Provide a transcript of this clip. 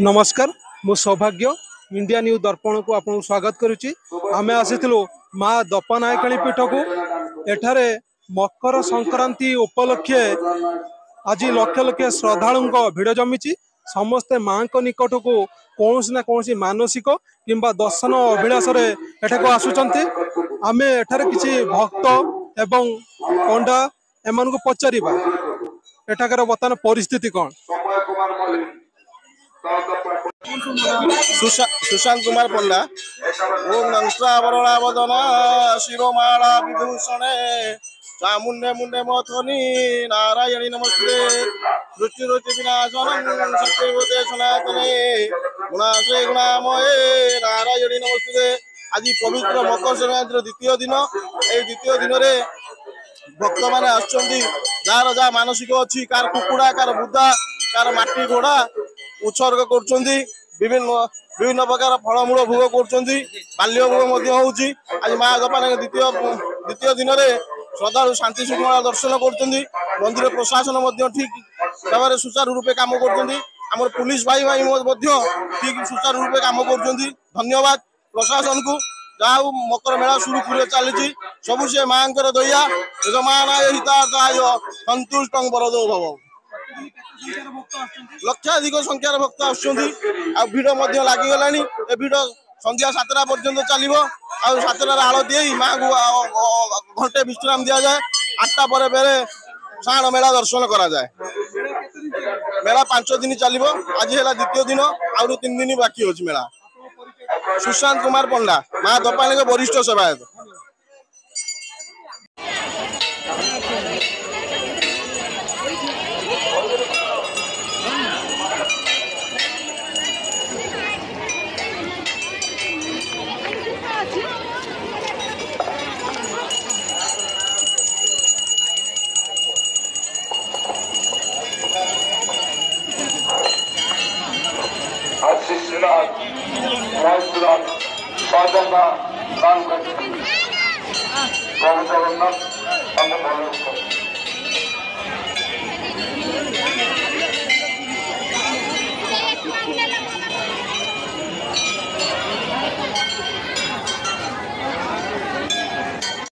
नमस्कार मु सौभाग्य इंडिया न्यूज दर्पण को आपको स्वागत करुच्ची। आमे आसीथिलु माँ दपानायकाणी पीठ को एठारे मकर संक्रांति उपलक्षे आज लक्ष लक्ष श्रद्धालु भिड़ जमी समस्ते माँ निकट को कौन ना कौन मानसिक किंबा दर्शन अभिलाष एठाक आसुचंती। आमे एठारे किसी भक्त एवं पंडा एमान को पचारिबा एठाकर वर्तमान परिस्थिति कौन। सुशांत कुमार पंडा ओम नंस्त्रावरणावदन शिरोमाला विभूषणे चामुंडे मुंडे मथनी नारायणी नमस्ते रुचि रुचि विनाशनं सत्यवते सनातने गुणाश्रय गुणामये नारायणी नमस्ते। आज पवित्र मकर संक्रांति द्वितीय दिन ए द्वितीय दिन रे भक्त माने आछंती जार जा मानसिक अछि कार कुकुड़ा कार बुद्धा कार माटी घोड़ा उत्सर्ग कर विभिन्न प्रकार फलमूल भोग कर बाल्य भोग आज माँ दपान द्वितीय दिन में श्रद्धा शांति श्रृंखला दर्शन कर मंदिर प्रशासन ठीक भाव सुचारू रूपे कम कर पुलिस भाई भाई ठीक सुचारू रूपे कम कर धन्यवाद प्रशासन को जहाँ मकर मेला सुरुखुरे चली सब से माँ दया यजमानाय हितार्थाय संतुष्ट बरदो भव। लक्षाधिक संख्यार भक्त आड़ लगिगला भिड़ संध्या 7टा पर्यंत चलो आ7टार आलती माँ को घंटे विश्राम दि जाए 8टा पर बेरे साण मेला दर्शन करा जाए। मेला 5 दिन चलो आज है द्वितीय दिन आउ 3 दिन बाकी अच्छी मेला। सुशांत कुमार पंडा माँ दपानी के वरिष्ठ सेवायत। साधना